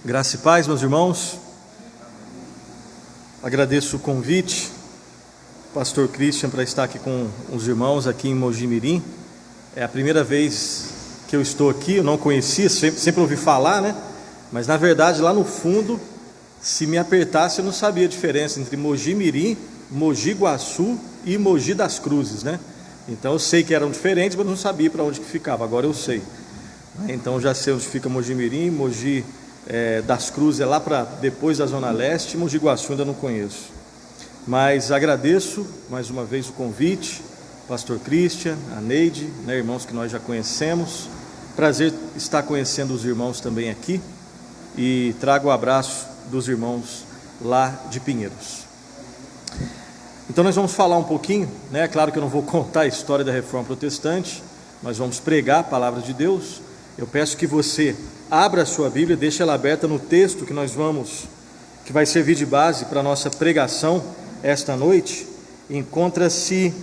Graça e paz, meus irmãos. Agradeço o convite, pastor Christian, para estar aqui com os irmãos aqui em Mogi Mirim. É a primeira vez que eu estou aqui, eu não conhecia, sempre ouvi falar, né? Mas na verdade lá no fundo, se me apertasse, eu não sabia a diferença entre Mogi Mirim, Mogi Guaçu e Mogi das Cruzes, né? Então eu sei que eram diferentes, mas não sabia para onde que ficava, agora eu sei. Então já sei onde fica Mogi Mirim, Mogi das Cruzes é lá para depois da Zona Leste, Mogi Guaçu ainda não conheço. Mas agradeço mais uma vez o convite, pastor Christian, a Neide, né, irmãos que nós já conhecemos. Prazer estar conhecendo os irmãos também aqui. E trago o abraço dos irmãos lá de Pinheiros. Então nós vamos falar um pouquinho, né? Claro que eu não vou contar a história da Reforma Protestante, mas vamos pregar a palavra de Deus. Eu peço que você abra a sua Bíblia, deixe ela aberta no texto que vai servir de base para a nossa pregação esta noite. Encontra-se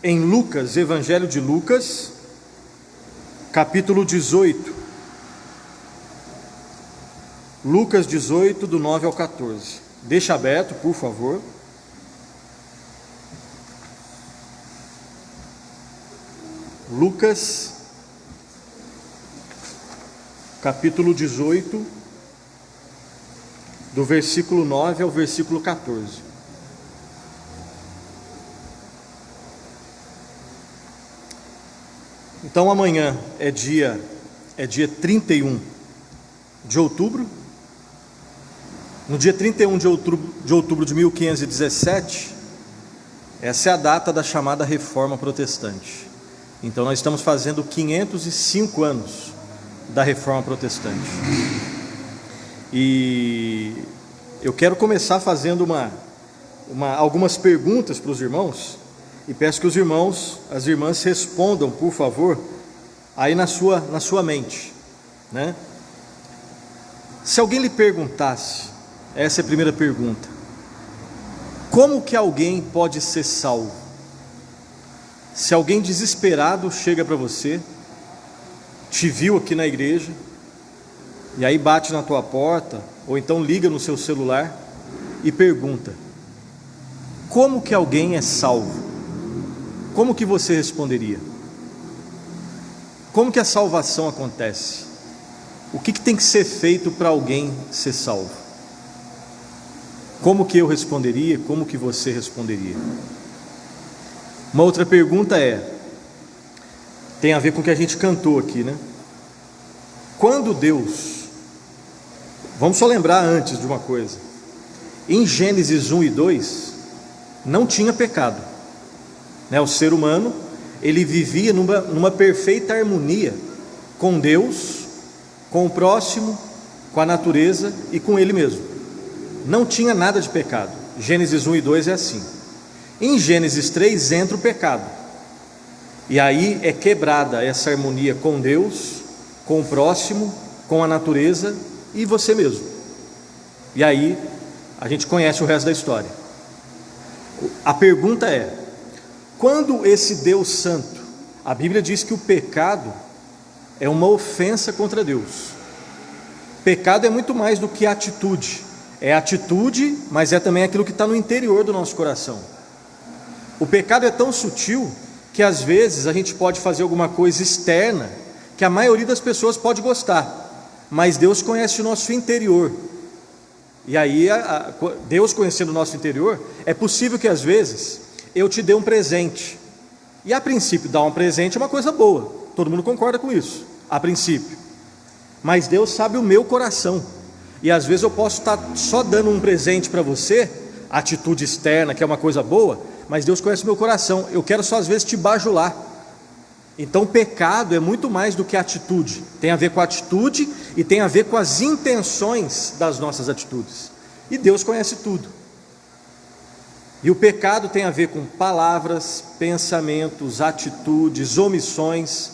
em Lucas, Evangelho de Lucas, capítulo 18. Lucas 18, do 9 ao 14. Deixa aberto, por favor. Lucas, capítulo 18, do versículo 9 ao versículo 14. Então amanhã é dia 31 de outubro. No dia 31 de outubro de 1517, essa é a data da chamada Reforma Protestante. Então nós estamos fazendo 505 anos da Reforma Protestante. E eu quero começar fazendo algumas perguntas para os irmãos, e peço que os irmãos, as irmãs respondam, por favor, aí na sua mente, né? Se alguém lhe perguntasse, essa é a primeira pergunta: como que alguém pode ser salvo? Se alguém desesperado chega para você, te viu aqui na igreja, e aí bate na tua porta, ou então liga no seu celular e pergunta: como que alguém é salvo? Como que você responderia? Como que a salvação acontece? O que tem que ser feito para alguém ser salvo? Como que eu responderia? Como que você responderia? Uma outra pergunta tem a ver com o que a gente cantou aqui, né? Quando Deus, vamos só lembrar antes de uma coisa, em Gênesis 1 e 2, não tinha pecado, né? O ser humano, ele vivia numa perfeita harmonia com Deus, com o próximo, com a natureza e com ele mesmo. Não tinha nada de pecado. Gênesis 1 e 2 é assim. Em Gênesis 3 entra o pecado, e aí é quebrada essa harmonia com Deus, com o próximo, com a natureza e você mesmo. E aí a gente conhece o resto da história. A pergunta é: quando esse Deus santo, a Bíblia diz que o pecado é uma ofensa contra Deus. Pecado é muito mais do que atitude. É atitude, mas é também aquilo que está no interior do nosso coração. O pecado é tão sutil que às vezes a gente pode fazer alguma coisa externa que a maioria das pessoas pode gostar, mas Deus conhece o nosso interior. E aí, Deus conhecendo o nosso interior, é possível que às vezes eu te dê um presente, e a princípio dar um presente é uma coisa boa, todo mundo concorda com isso, a princípio. Mas Deus sabe o meu coração, e às vezes eu posso estar só dando um presente para você, atitude externa, que é uma coisa boa, mas Deus conhece o meu coração, eu quero só às vezes te bajular. Então pecado é muito mais do que atitude, tem a ver com a atitude e tem a ver com as intenções das nossas atitudes, e Deus conhece tudo. E o pecado tem a ver com palavras, pensamentos, atitudes, omissões.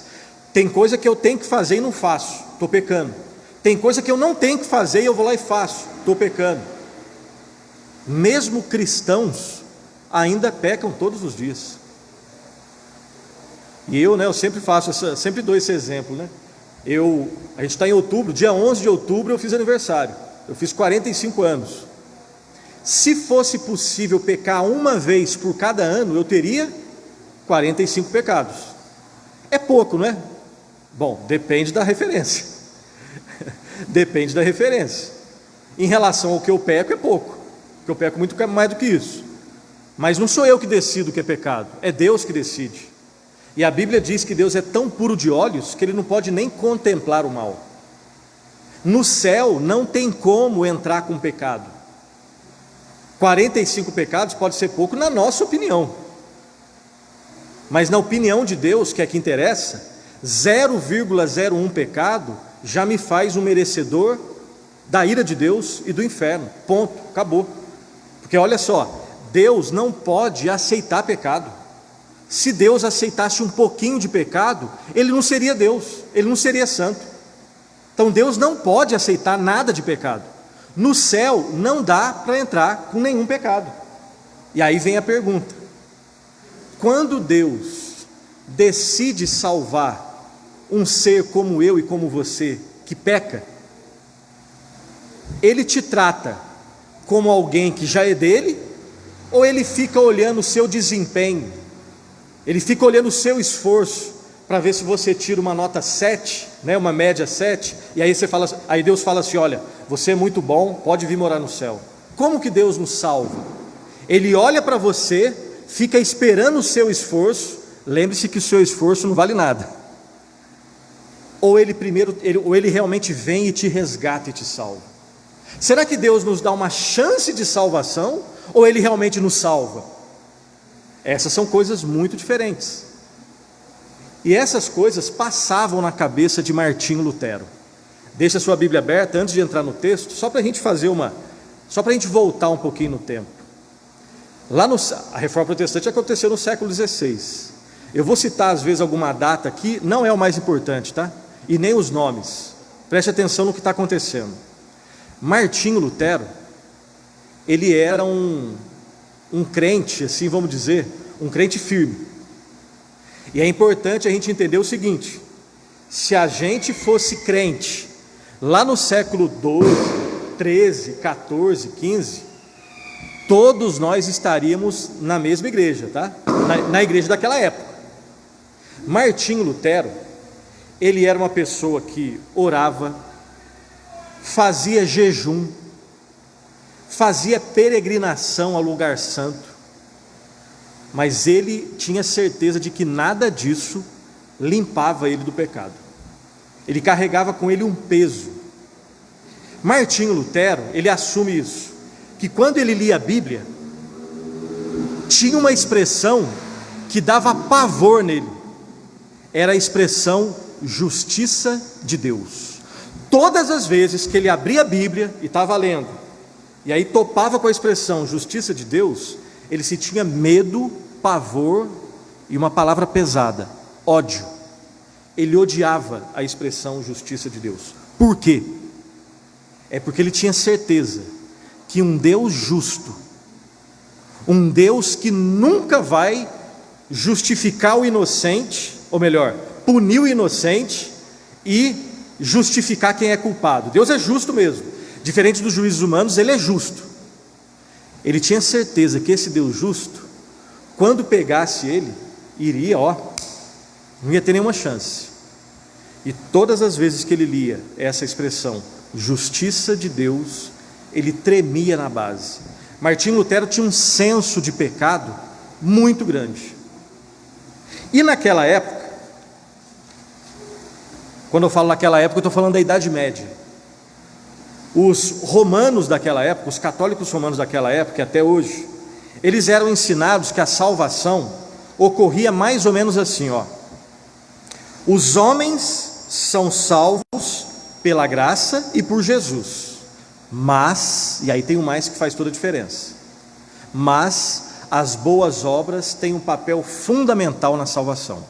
Tem coisa que eu tenho que fazer e não faço, estou pecando. Tem coisa que eu não tenho que fazer e eu vou lá e faço, estou pecando. Mesmo cristãos ainda pecam todos os dias. E eu sempre dou esse exemplo, né? A gente está em outubro, dia 11 de outubro eu fiz aniversário. Eu fiz 45 anos. Se fosse possível pecar uma vez por cada ano, eu teria 45 pecados. É pouco, não é? Bom, depende da referência. Depende da referência. Em relação ao que eu peco, é pouco, porque eu peco muito mais do que isso. Mas não sou eu que decido o que é pecado, é Deus que decide. E a Bíblia diz que Deus é tão puro de olhos que Ele não pode nem contemplar o mal. No céu não tem como entrar com pecado. 45 pecados pode ser pouco na nossa opinião, mas na opinião de Deus, que é que interessa, 0,01 pecado já me faz um merecedor da ira de Deus e do inferno. Ponto, acabou. Porque olha só, Deus não pode aceitar pecado. Se Deus aceitasse um pouquinho de pecado, Ele não seria Deus, Ele não seria santo. Então Deus não pode aceitar nada de pecado. No céu não dá para entrar com nenhum pecado. E aí vem a pergunta: quando Deus decide salvar um ser como eu e como você, que peca, Ele te trata como alguém que já é dele, ou Ele fica olhando o seu desempenho, Ele fica olhando o seu esforço, para ver se você tira uma nota 7, né, uma média 7, e aí aí Deus fala assim: olha, você é muito bom, pode vir morar no céu. Como que Deus nos salva? Ele olha para você, fica esperando o seu esforço. Lembre-se que o seu esforço não vale nada. Ou ele realmente vem e te resgata e te salva. Será que Deus nos dá uma chance de salvação, ou Ele realmente nos salva? Essas são coisas muito diferentes. E essas coisas passavam na cabeça de Martinho Lutero. Deixa a sua Bíblia aberta antes de entrar no texto, só para a gente só para a gente voltar um pouquinho no tempo. A Reforma Protestante aconteceu no século XVI. Eu vou citar às vezes alguma data aqui, não é o mais importante, tá? E nem os nomes. Preste atenção no que está acontecendo. Martinho Lutero, ele era um crente, assim vamos dizer, um crente firme. E é importante a gente entender o seguinte: se a gente fosse crente lá no século 12, 13, 14, 15, todos nós estaríamos na mesma igreja, tá? Na igreja daquela época. Martinho Lutero, ele era uma pessoa que orava, fazia jejum, fazia peregrinação ao lugar santo, mas ele tinha certeza de que nada disso limpava ele do pecado. Ele carregava com ele um peso. Martinho Lutero, ele assume isso, que quando ele lia a Bíblia, tinha uma expressão que dava pavor nele. Era a expressão justiça de Deus. Todas as vezes que ele abria a Bíblia e estava lendo, e aí topava com a expressão justiça de Deus, ele sentia medo, pavor e uma palavra pesada: ódio. Ele odiava a expressão justiça de Deus. Por quê? É porque ele tinha certeza que um Deus justo, um Deus que nunca vai justificar o inocente, ou melhor, punir o inocente e justificar quem é culpado. Deus é justo mesmo. Diferente dos juízes humanos, Ele é justo. Ele tinha certeza que esse Deus justo, quando pegasse ele, não ia ter nenhuma chance. E todas as vezes que ele lia essa expressão, justiça de Deus, ele tremia na base. Martinho Lutero tinha um senso de pecado muito grande. E naquela época, quando eu falo naquela época, eu estou falando da Idade Média. Os romanos daquela época, os católicos romanos daquela época, até hoje, eles eram ensinados que a salvação ocorria mais ou menos assim, ó: os homens são salvos pela graça e por Jesus, mas, e aí tem um mais que faz toda a diferença, mas as boas obras têm um papel fundamental na salvação.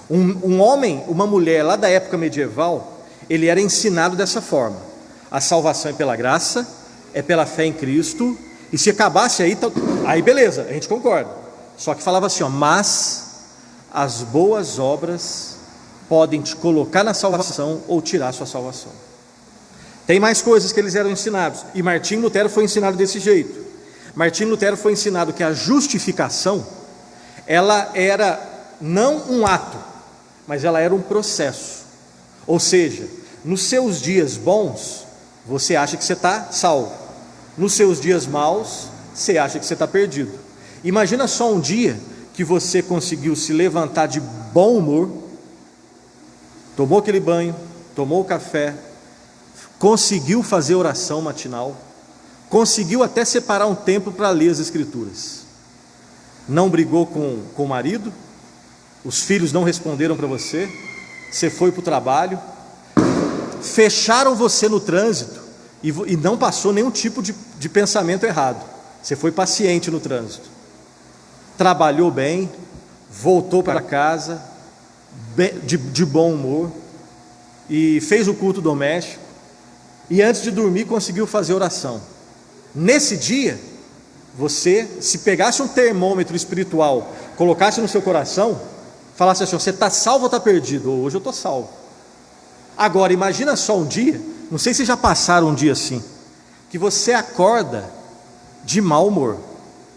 Um homem, uma mulher lá da época medieval, ele era ensinado dessa forma: a salvação é pela graça, é pela fé em Cristo, e se acabasse aí beleza, a gente concorda. Só que falava assim, ó: mas as boas obras podem te colocar na salvação ou tirar a sua salvação. Tem mais coisas que eles eram ensinados, e Martinho Lutero foi ensinado desse jeito. Martinho Lutero foi ensinado que a justificação, ela era não um ato, mas ela era um processo. Ou seja, nos seus dias bons, você acha que você está salvo. Nos seus dias maus, você acha que você está perdido. Imagina só um dia que você conseguiu se levantar de bom humor, tomou aquele banho, tomou o café, conseguiu fazer oração matinal, conseguiu até separar um tempo para ler as Escrituras. Não brigou com o marido, os filhos não responderam para você, você foi para o trabalho, fecharam você no trânsito e não passou nenhum tipo de pensamento errado. Você foi paciente no trânsito, trabalhou bem, voltou para casa de bom humor e fez o culto doméstico, e antes de dormir conseguiu fazer oração. Nesse dia, você, se pegasse um termômetro espiritual, colocasse no seu coração, falasse assim: você está salvo ou está perdido? Hoje eu estou salvo. Agora imagina só um dia, não sei se já passaram um dia assim, que você acorda de mau humor.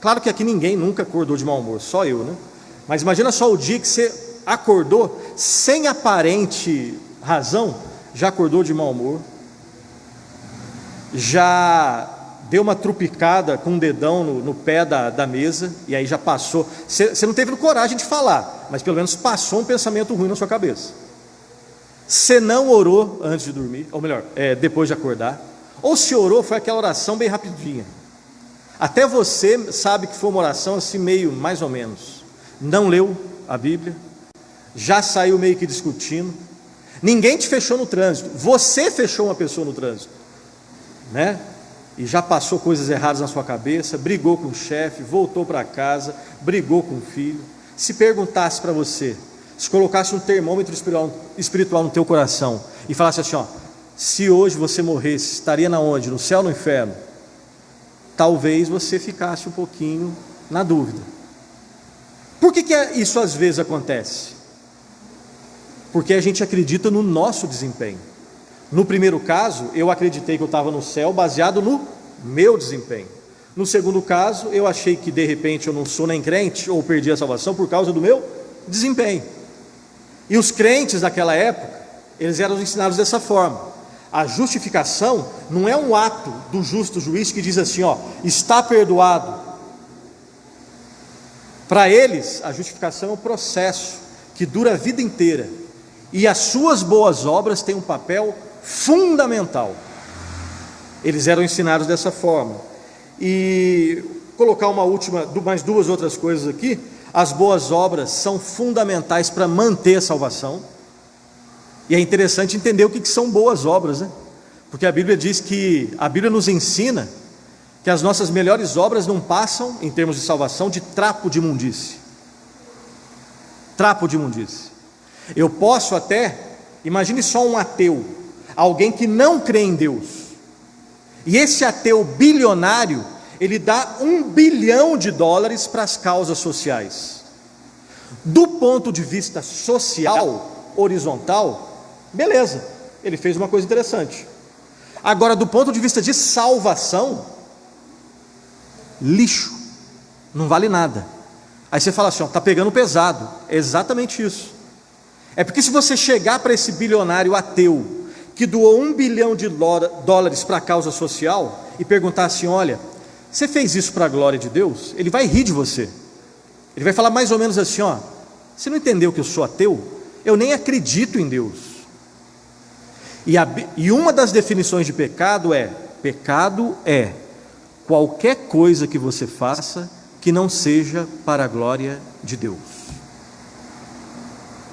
Claro que aqui ninguém nunca acordou de mau humor, só eu, né? Mas imagina só o dia que você acordou sem aparente razão, já acordou de mau humor, já deu uma trupicada com um dedão no pé da mesa, e aí já passou, você não teve coragem de falar, mas pelo menos passou um pensamento ruim na sua cabeça. Você não orou antes de dormir, ou melhor, depois de acordar, ou se orou, foi aquela oração bem rapidinha. Até você sabe que foi uma oração assim meio mais ou menos. Não leu a Bíblia, já saiu meio que discutindo. Ninguém te fechou no trânsito, você fechou uma pessoa no trânsito, né? E já passou coisas erradas na sua cabeça, brigou com o chefe, voltou para casa, brigou com o filho. Se perguntasse para você, se colocasse um termômetro espiritual no teu coração e falasse assim: ó, se hoje você morresse, estaria na onde? No céu ou no inferno? Talvez você ficasse um pouquinho na dúvida. Por que isso às vezes acontece? Porque a gente acredita no nosso desempenho. No primeiro caso, eu acreditei que eu estava no céu baseado no meu desempenho. No segundo caso, eu achei que de repente eu não sou nem crente ou perdi a salvação por causa do meu desempenho. E os crentes daquela época, eles eram ensinados dessa forma. A justificação não é um ato do justo juiz que diz assim: ó, está perdoado. Para eles, a justificação é um processo que dura a vida inteira, e as suas boas obras têm um papel fundamental. Eles eram ensinados dessa forma. E colocar mais duas outras coisas aqui. As boas obras são fundamentais para manter a salvação. E é interessante entender o que são boas obras, né? Porque a Bíblia diz que, a Bíblia nos ensina que as nossas melhores obras não passam, em termos de salvação, de trapo de imundície. Trapo de imundície. Eu posso até, imagine só um ateu, alguém que não crê em Deus, e esse ateu bilionário, ele dá $1 bilhão para as causas sociais. Do ponto de vista social, horizontal, beleza, ele fez uma coisa interessante. Agora, do ponto de vista de salvação, lixo, não vale nada. Aí você fala assim: ó, está pegando pesado. É exatamente isso. É porque se você chegar para esse bilionário ateu, que doou $1 bilhão para a causa social, e perguntar assim: olha, você fez isso para a glória de Deus? Ele vai rir de você. Ele vai falar mais ou menos assim: ó, você não entendeu que eu sou ateu? Eu nem acredito em Deus. E uma das definições de pecado é qualquer coisa que você faça que não seja para a glória de Deus.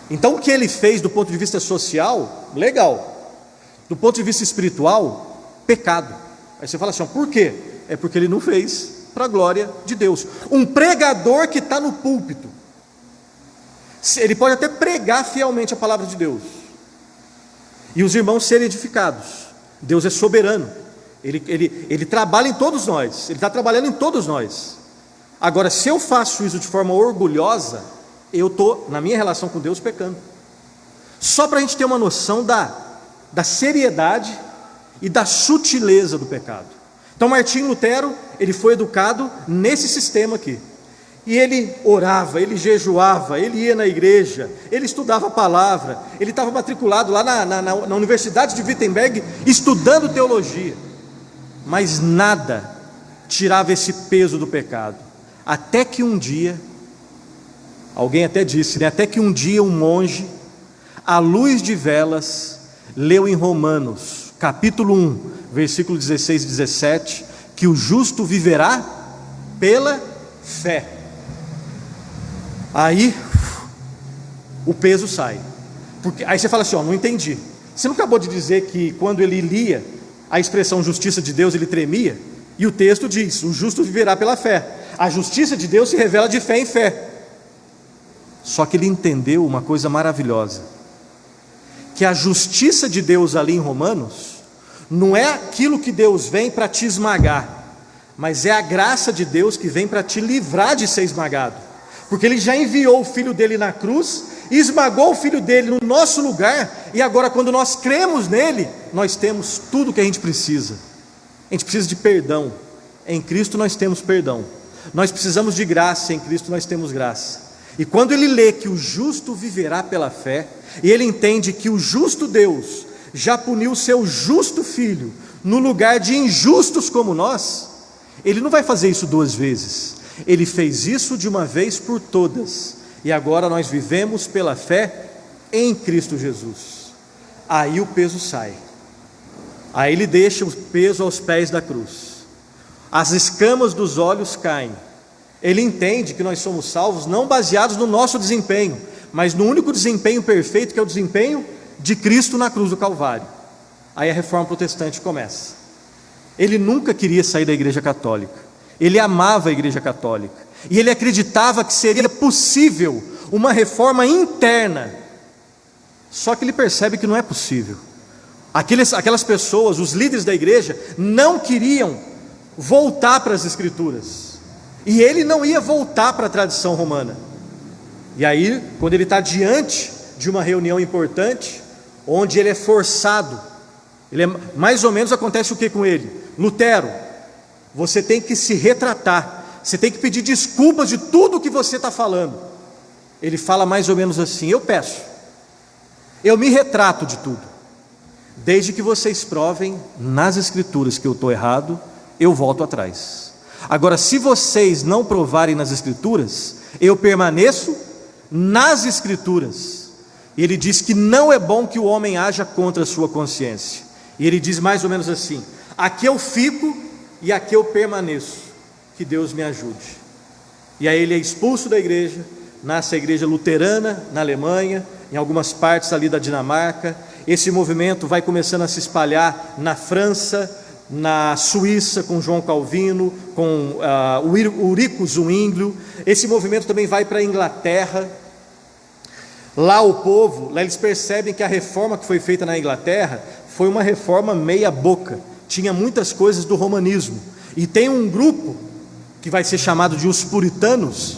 Então o que ele fez do ponto de vista social, legal. Do ponto de vista espiritual, pecado. Aí você fala assim: ó, por quê? É porque ele não fez para a glória de Deus. Um pregador que está no púlpito, ele pode até pregar fielmente a palavra de Deus, e os irmãos serem edificados. Deus é soberano, Ele trabalha em todos nós, Ele está trabalhando em todos nós. Agora, se eu faço isso de forma orgulhosa, eu estou, na minha relação com Deus, pecando. Só para a gente ter uma noção da seriedade e da sutileza do pecado. Então Martinho Lutero, ele foi educado nesse sistema aqui. E ele orava, ele jejuava, ele ia na igreja, ele estudava a palavra, ele estava matriculado lá na Universidade de Wittenberg, estudando teologia. Mas nada tirava esse peso do pecado. Até que um dia, alguém até disse, né? Até que um dia um monge, à luz de velas, leu em Romanos, capítulo 1, versículo 16 e 17, que o justo viverá pela fé. Aí o peso sai. Porque aí você fala assim, ó, não entendi. Você não acabou de dizer que quando ele lia a expressão justiça de Deus, ele tremia? E o texto diz, o justo viverá pela fé. A justiça de Deus se revela de fé em fé. Só que ele entendeu uma coisa maravilhosa, que a justiça de Deus ali em Romanos não é aquilo que Deus vem para te esmagar, mas é a graça de Deus que vem para te livrar de ser esmagado. Porque ele já enviou o filho dele na cruz, esmagou o filho dele no nosso lugar, e agora quando nós cremos nele, nós temos tudo o que a gente precisa. A gente precisa de perdão, em Cristo nós temos perdão. Nós precisamos de graça, em Cristo nós temos graça. E quando ele lê que o justo viverá pela fé, e ele entende que o justo Deus já puniu o seu justo filho no lugar de injustos como nós, ele não vai fazer isso duas vezes. Ele fez isso de uma vez por todas, e agora nós vivemos pela fé em Cristo Jesus. Aí o peso sai, aí ele deixa o peso aos pés da cruz, as escamas dos olhos caem. Ele entende que nós somos salvos não baseados no nosso desempenho, mas no único desempenho perfeito, que é o desempenho de Cristo na cruz do Calvário. Aí a reforma protestante começa. Ele nunca queria sair da igreja católica, ele amava a igreja católica, e ele acreditava que seria possível uma reforma interna. Só que ele percebe que não é possível. Aquelas pessoas, os líderes da igreja, não queriam voltar para as Escrituras, e ele não ia voltar para a tradição romana. E aí, quando ele está diante de uma reunião importante, onde ele é forçado, mais ou menos acontece o que com ele? Lutero, você tem que se retratar, você tem que pedir desculpas de tudo que você está falando. Ele fala mais ou menos assim: eu me retrato de tudo, desde que vocês provem nas Escrituras que eu estou errado, eu volto atrás. Agora, se vocês não provarem nas Escrituras, eu permaneço nas Escrituras. E ele diz que não é bom que o homem haja contra a sua consciência. E ele diz mais ou menos assim: aqui eu fico e aqui eu permaneço, que Deus me ajude. E aí ele é expulso da igreja, nasce a igreja luterana na Alemanha, em algumas partes ali da Dinamarca. Esse movimento vai começando a se espalhar na França, na Suíça com João Calvino, com o Ulrico Zwinglio. Esse movimento também vai para a Inglaterra. Lá o povo, lá eles percebem que a reforma que foi feita na Inglaterra foi uma reforma meia boca, tinha muitas coisas do romanismo, e tem um grupo que vai ser chamado de os puritanos.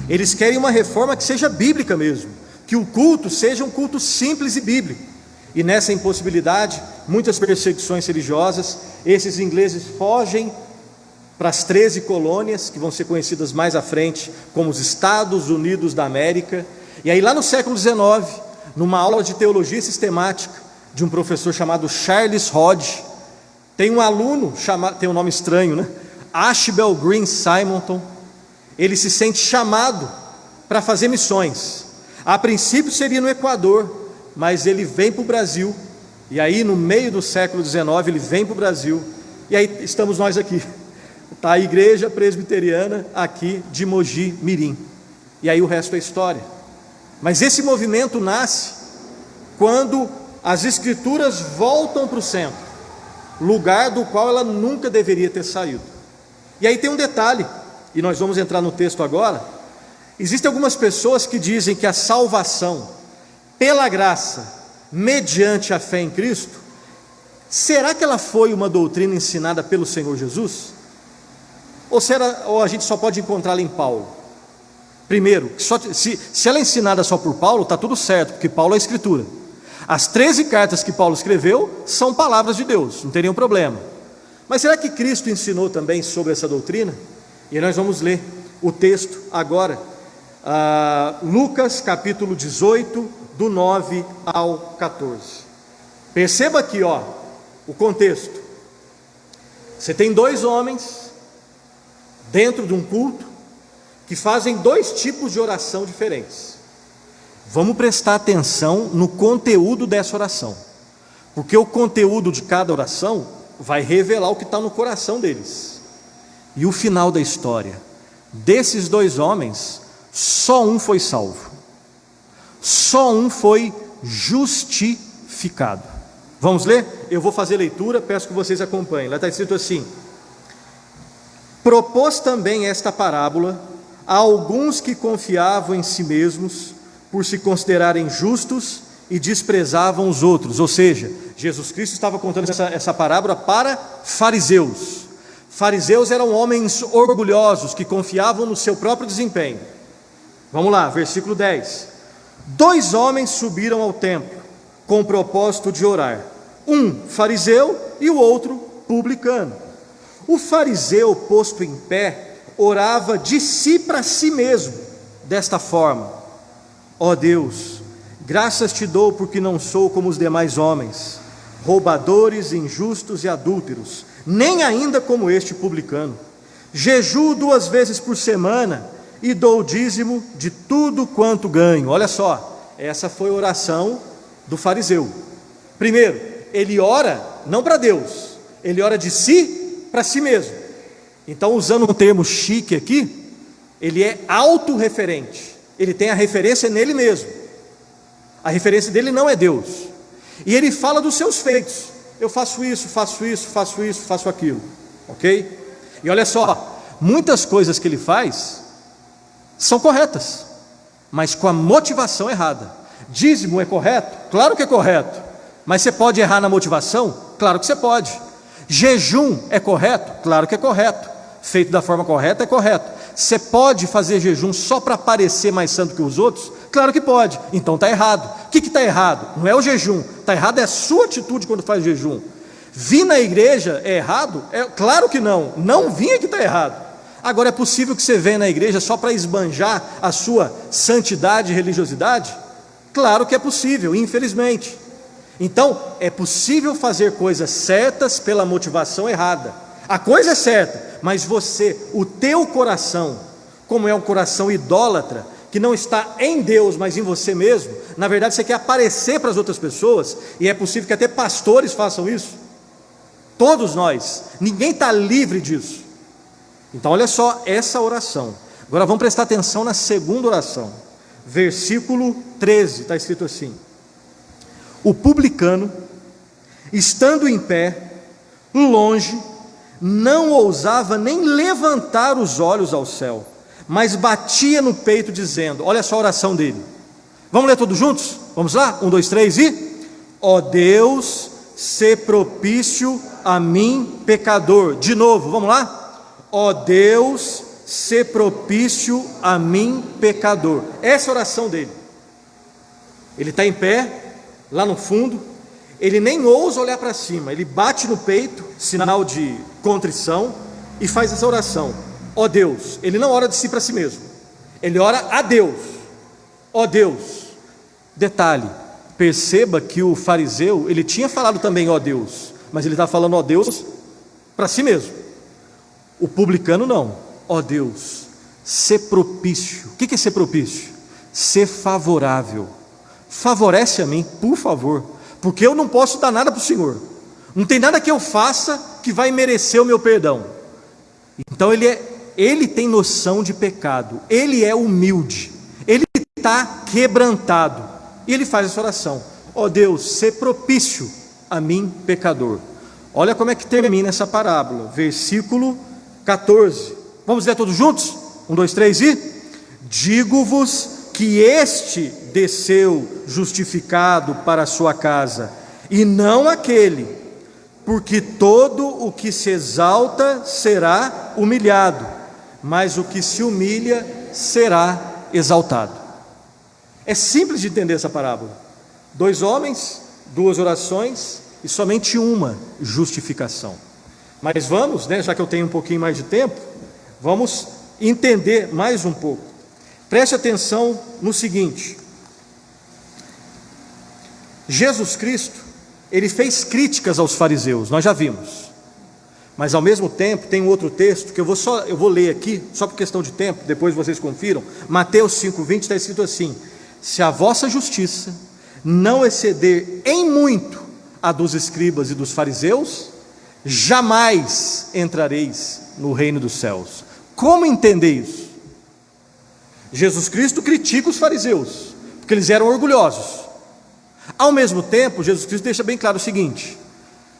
Eles querem uma reforma que seja bíblica mesmo, que o culto seja um culto simples e bíblico. E nessa impossibilidade, muitas perseguições religiosas, esses ingleses fogem para as 13 colônias, que vão ser conhecidas mais à frente como os Estados Unidos da América. E aí lá no século XIX, numa aula de teologia sistemática de um professor chamado Charles Hodge, tem um aluno, tem um nome estranho, né? Ashbel Green Simonton. Ele se sente chamado para fazer missões. A princípio seria no Equador, mas ele vem para o Brasil. E aí no meio do século XIX ele vem para o Brasil, e aí estamos nós aqui. Está a igreja presbiteriana aqui de Mogi Mirim, e aí o resto é história. Mas esse movimento nasce quando as Escrituras voltam para o centro, lugar do qual ela nunca deveria ter saído. E aí tem um detalhe, e nós vamos entrar no texto agora. Existem algumas pessoas que dizem que a salvação pela graça, mediante a fé em Cristo, será que ela foi uma doutrina ensinada pelo Senhor Jesus? Ou a gente só pode encontrá-la em Paulo? Primeiro, se ela é ensinada só por Paulo, está tudo certo, porque Paulo é a Escritura. As 13 cartas que Paulo escreveu são palavras de Deus, não tem nenhum problema. Mas será que Cristo ensinou também sobre essa doutrina? E nós vamos ler o texto agora, Lucas capítulo 18, do 9 ao 14. Perceba aqui, o contexto. Você tem 2 homens dentro de um culto que fazem 2 tipos de oração diferentes. Vamos prestar atenção no conteúdo dessa oração, porque o conteúdo de cada oração vai revelar o que está no coração deles. E o final da história, desses 2 homens, só um foi salvo, só um foi justificado. Vamos ler? Eu vou fazer leitura, peço que vocês acompanhem. Lá está escrito assim: propôs também esta parábola a alguns que confiavam em si mesmos, por se considerarem justos, e desprezavam os outros. Ou seja, Jesus Cristo estava contando essa parábola para fariseus. Fariseus eram homens orgulhosos, que confiavam no seu próprio desempenho. Vamos lá, versículo 10. 2 homens subiram ao templo, com o propósito de orar, um fariseu e o outro publicano. O fariseu, posto em pé, orava de si para si mesmo, desta forma: ó Deus, graças te dou porque não sou como os demais homens, roubadores, injustos e adúlteros, nem ainda como este publicano. Jejuo 2 vezes por semana e dou o dízimo de tudo quanto ganho. Olha só, essa foi a oração do fariseu. Primeiro, ele ora não para Deus, ele ora de si para si mesmo. Então, usando um termo chique aqui, ele é autorreferente, ele tem a referência nele mesmo. A referência dele não é Deus. E ele fala dos seus feitos: eu faço isso, faço isso, faço isso, faço aquilo. Ok? E olha só, muitas coisas que ele faz são corretas, mas com a motivação errada. Dízimo é correto? Claro que é correto. Mas você pode errar na motivação? Claro que você pode. Jejum é correto? Claro que é correto. Feito da forma correta é correto. Você pode fazer jejum só para parecer mais santo que os outros? Claro que pode. Então está errado. O que está errado? Não é o jejum. Está errado é a sua atitude quando faz jejum. Vir na igreja é errado? Claro que não. Não vir é que está errado. Agora, é possível que você venha na igreja só para esbanjar a sua santidade e religiosidade? Claro que é possível, infelizmente. Então, é possível fazer coisas certas pela motivação errada. A coisa é certa, mas o teu coração, como é um coração idólatra, que não está em Deus, mas em você mesmo, na verdade você quer aparecer para as outras pessoas, e é possível que até pastores façam isso. Todos nós, ninguém está livre disso. Então olha só essa oração. Agora vamos prestar atenção na segunda oração. Versículo 13, está escrito assim: o publicano, estando em pé, longe, não ousava nem levantar os olhos ao céu, mas batia no peito dizendo, olha só a oração dele. Vamos ler todos juntos? Vamos lá? 1, 2, 3 e... ó Deus, sê propício a mim, pecador. De novo, vamos lá? Ó Deus, sê propício a mim, pecador. Essa é a oração dele. Ele está em pé, lá no fundo, ele nem ousa olhar para cima, ele bate no peito, sinal de contrição, e faz essa oração. Ó Deus, ele não ora de si para si mesmo, ele ora a Deus. Ó Deus. Detalhe, perceba que o fariseu, ele tinha falado também ó Deus, mas ele está falando ó Deus para si mesmo. O publicano não. Ó Deus, ser propício. O que é ser propício? Ser favorável. Favorece a mim, por favor, porque eu não posso dar nada para o Senhor. Não tem nada que eu faça que vai merecer o meu perdão. Então ele tem noção de pecado, ele é humilde, ele está quebrantado, e ele faz essa oração: ó Deus, ser propício a mim, pecador. Olha como é que termina essa parábola, versículo 14. Vamos ler todos juntos? 1, 2, 3 e... digo-vos que este desceu justificado para a sua casa, e não aquele, porque todo o que se exalta será humilhado, mas o que se humilha será exaltado. É simples de entender essa parábola. 2 homens, 2 orações e somente uma justificação. Mas vamos, já que eu tenho um pouquinho mais de tempo, vamos entender mais um pouco. Preste atenção no seguinte: Jesus Cristo, ele fez críticas aos fariseus, nós já vimos. Mas ao mesmo tempo tem um outro texto que eu vou ler aqui, só por questão de tempo, depois vocês confiram. Mateus 5:20 está escrito assim: se a vossa justiça não exceder em muito a dos escribas e dos fariseus, jamais entrareis no reino dos céus. Como entender isso? Jesus Cristo critica os fariseus, porque eles eram orgulhosos. Ao mesmo tempo, Jesus Cristo deixa bem claro o seguinte: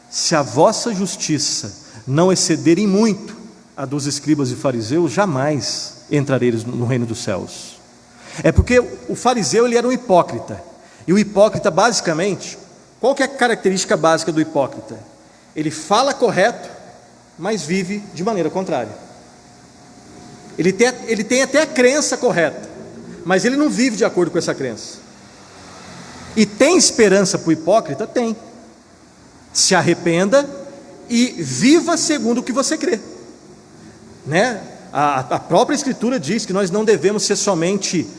se a vossa justiça não exceder em muito a dos escribas e fariseus, jamais entrareis no reino dos céus. É porque o fariseu, ele era um hipócrita. E o hipócrita, basicamente, qual que é a característica básica do hipócrita? Ele fala correto, mas vive de maneira contrária. Ele tem até a crença correta, mas ele não vive de acordo com essa crença. E tem esperança para o hipócrita? Tem. Se arrependa e viva segundo o que você crê, A própria Escritura diz que nós não devemos ser somente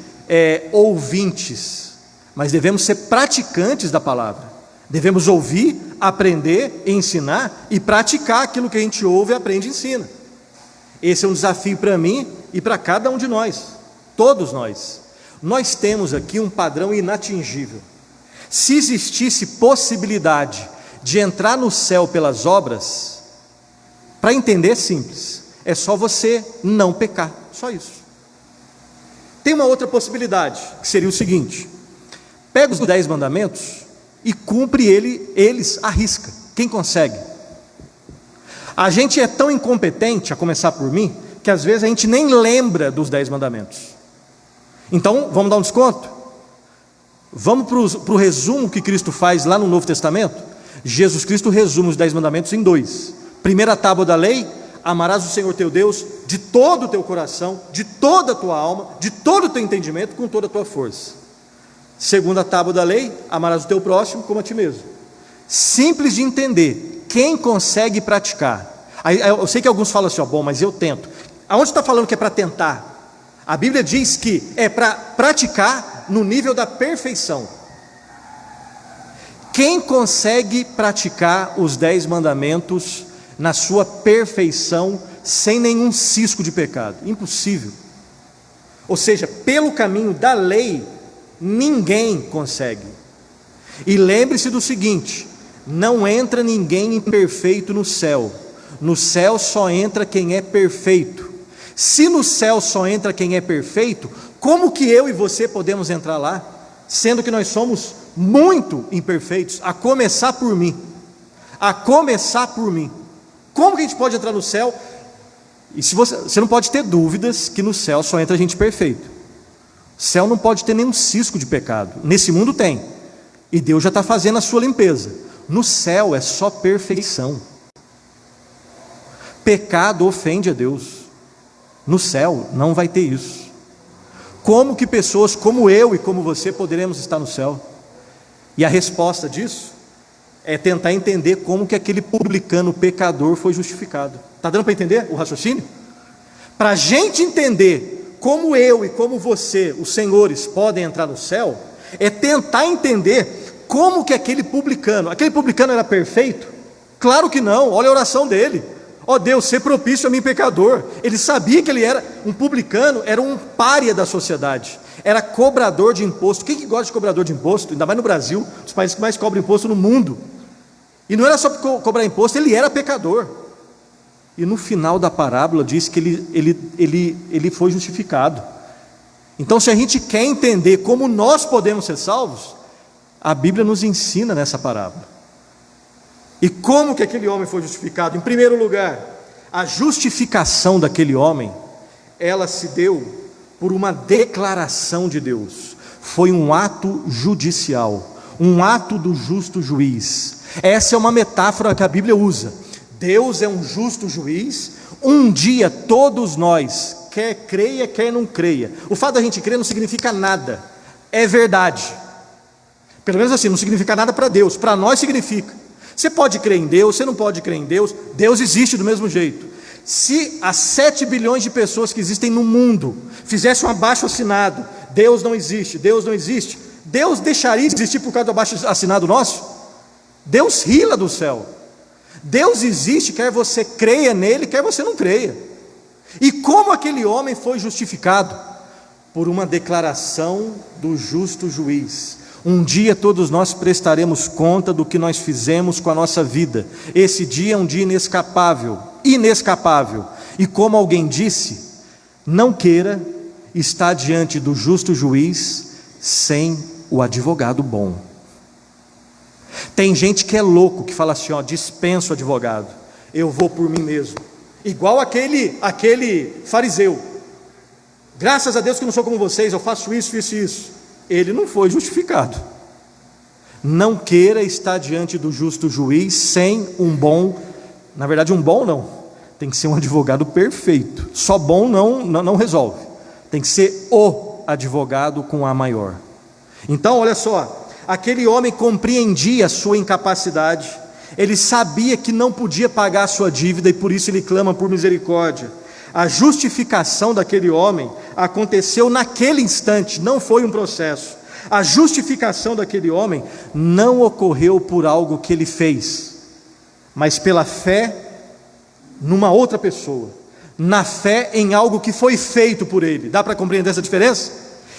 ouvintes, mas devemos ser praticantes da palavra. Devemos ouvir, aprender, ensinar e praticar aquilo que a gente ouve, aprende e ensina. Esse é um desafio para mim e para cada um de nós, todos nós. Nós temos aqui um padrão inatingível. Se existisse possibilidade de entrar no céu pelas obras, para entender é simples, é só você não pecar, só isso. Tem uma outra possibilidade, que seria o seguinte: pega os 10 mandamentos e cumpre eles à risca. Quem consegue? A gente é tão incompetente, a começar por mim, que às vezes a gente nem lembra dos 10 mandamentos. Então, vamos dar um desconto? Vamos para o resumo que Cristo faz lá no Novo Testamento? Jesus Cristo resume os 10 mandamentos em 2. Primeira tábua da lei: amarás o Senhor teu Deus de todo o teu coração, de toda a tua alma, de todo o teu entendimento, com toda a tua força. Segunda tábua da lei: amarás o teu próximo como a ti mesmo. Simples de entender. Quem consegue praticar? Eu sei que alguns falam assim: bom, mas eu tento. Aonde está falando que é para tentar? A Bíblia diz que é para praticar no nível da perfeição. Quem consegue praticar os 10 mandamentos na sua perfeição, sem nenhum cisco de pecado? Impossível. Ou seja, pelo caminho da lei, ninguém consegue. E lembre-se do seguinte: não entra ninguém imperfeito no céu. No céu só entra quem é perfeito. Se no céu só entra quem é perfeito, como que eu e você podemos entrar lá, sendo que nós somos muito imperfeitos, a começar por mim? A começar por mim. Como que a gente pode entrar no céu? E se você não pode ter dúvidas que no céu só entra gente perfeito. O céu não pode ter nenhum cisco de pecado. Nesse mundo tem. E Deus já está fazendo a sua limpeza. No céu é só perfeição. Pecado ofende a Deus. No céu não vai ter isso. Como que pessoas como eu e como você poderemos estar no céu? E a resposta disso é tentar entender como que aquele publicano pecador foi justificado. Está dando para entender o raciocínio? Para a gente entender como eu e como você, os senhores, podem entrar no céu, é tentar entender como que aquele publicano era perfeito? Claro que não. Olha a oração dele: ó Deus, sê propício a mim pecador. Ele sabia que ele era um publicano, era um pária da sociedade, era cobrador de imposto. Quem que gosta de cobrador de imposto? Ainda mais no Brasil, os países que mais cobram imposto no mundo. E não era só por cobrar imposto, ele era pecador. E no final da parábola diz que ele foi justificado. Então, se a gente quer entender como nós podemos ser salvos, a Bíblia nos ensina nessa parábola. E como que aquele homem foi justificado? Em primeiro lugar, a justificação daquele homem, ela se deu por uma declaração de Deus. Foi um ato judicial, um ato do justo juiz. Essa é uma metáfora que a Bíblia usa. Deus é um justo juiz. Um dia todos nós, quer creia, quer não creia. O fato da gente crer não significa nada. É verdade. Pelo menos assim, não significa nada para Deus. Para nós significa. Você pode crer em Deus, você não pode crer em Deus. Deus existe do mesmo jeito. Se as 7 bilhões de pessoas que existem no mundo fizessem um abaixo-assinado, Deus não existe, Deus não existe, Deus deixaria de existir por causa do abaixo-assinado nosso? Deus ri lá do céu. Deus existe, quer você creia nele, quer você não creia. E como aquele homem foi justificado? Por uma declaração do justo juiz. Um dia todos nós prestaremos conta do que nós fizemos com a nossa vida. Esse dia é um dia inescapável, inescapável. E como alguém disse, não queira estar diante do justo juiz sem o advogado bom. Tem gente que é louco, que fala assim, dispenso o advogado, eu vou por mim mesmo. Igual aquele fariseu. Graças a Deus que eu não sou como vocês, eu faço isso, isso e isso. Ele não foi justificado. Não queira estar diante do justo juiz sem um bom, na verdade um bom não, tem que ser um advogado perfeito. Só bom não resolve. Tem que ser o advogado com A maior. Então olha só, aquele homem compreendia a sua incapacidade, ele sabia que não podia pagar a sua dívida e por isso ele clama por misericórdia. A justificação daquele homem aconteceu naquele instante, não foi um processo. A justificação daquele homem não ocorreu por algo que ele fez, mas pela fé numa outra pessoa, na fé em algo que foi feito por ele. Dá para compreender essa diferença?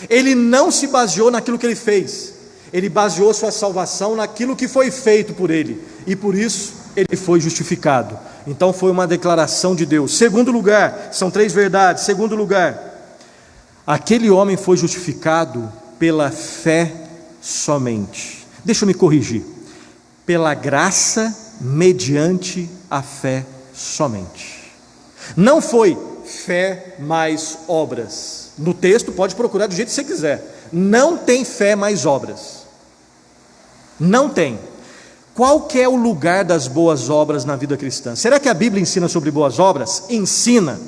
Ele não se baseou naquilo que ele fez, ele baseou sua salvação naquilo que foi feito por ele, e por isso ele foi justificado. Então foi uma declaração de Deus. Segundo lugar, são 3 verdades. Segundo lugar, aquele homem foi justificado pela fé somente. Deixa eu me corrigir. Pela graça mediante a fé somente. Não foi fé mais obras. No texto pode procurar do jeito que você quiser. Não tem fé mais obras. Não tem. Qual que é o lugar das boas obras na vida cristã? Será que a Bíblia ensina sobre boas obras? Ensina.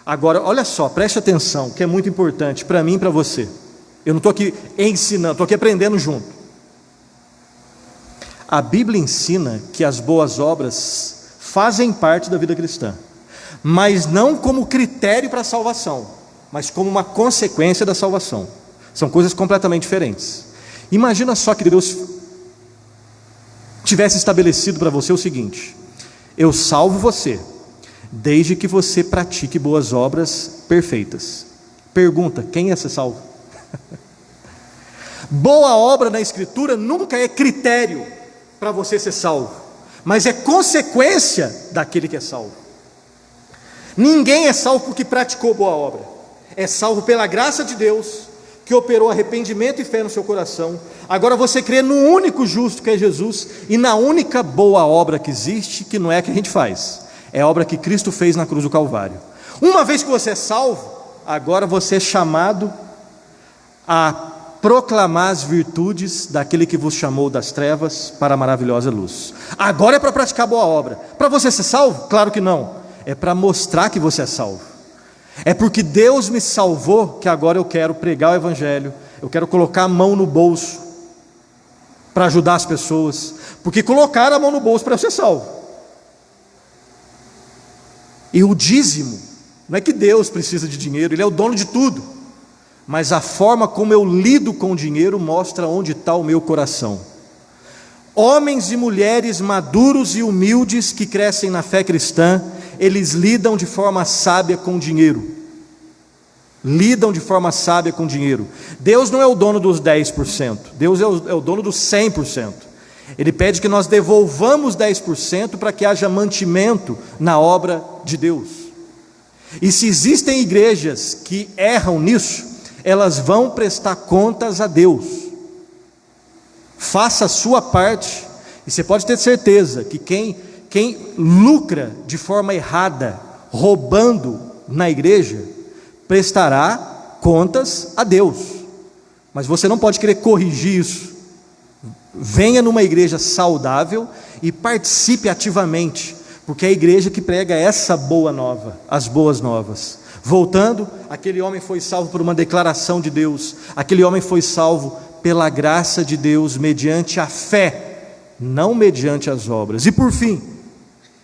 Agora, olha só, preste atenção, que é muito importante para mim e para você. Eu não estou aqui ensinando, estou aqui aprendendo junto. A Bíblia ensina que as boas obras fazem parte da vida cristã, mas não como critério para a salvação, mas como uma consequência da salvação. São coisas completamente diferentes. Imagina só que Deus tivesse estabelecido para você o seguinte: eu salvo você, desde que você pratique boas obras perfeitas. Pergunta, quem ia ser salvo? Boa obra na Escritura nunca é critério para você ser salvo, mas é consequência daquele que é salvo. Ninguém é salvo porque praticou boa obra, é salvo pela graça de Deus, que operou arrependimento e fé no seu coração. Agora você crê no único justo que é Jesus, e na única boa obra que existe, que não é a que a gente faz, é a obra que Cristo fez na cruz do Calvário. Uma vez que você é salvo, agora você é chamado a proclamar as virtudes daquele que vos chamou das trevas para a maravilhosa luz. Agora é para praticar boa obra. Para você ser salvo? Claro que não. É para mostrar que você é salvo. É porque Deus me salvou que agora eu quero pregar o Evangelho, eu quero colocar a mão no bolso para ajudar as pessoas, porque colocaram a mão no bolso para eu ser salvo. E o dízimo, não é que Deus precisa de dinheiro, Ele é o dono de tudo, mas a forma como eu lido com o dinheiro mostra onde está o meu coração. Homens e mulheres maduros e humildes que crescem na fé cristã, eles lidam de forma sábia com o dinheiro. Lidam de forma sábia com o dinheiro. Deus não é o dono dos 10%, Deus é o dono dos 100%. Ele pede que nós devolvamos 10% para que haja mantimento na obra de Deus. E se existem igrejas que erram nisso, elas vão prestar contas a Deus. Faça a sua parte, e você pode ter certeza que quem lucra de forma errada, roubando na igreja, prestará contas a Deus. Mas você não pode querer corrigir isso. Venha numa igreja saudável e participe ativamente, porque é a igreja que prega essa boa nova, as boas novas. Voltando, aquele homem foi salvo por uma declaração de Deus, aquele homem foi salvo pela graça de Deus, mediante a fé, não mediante as obras. E por fim,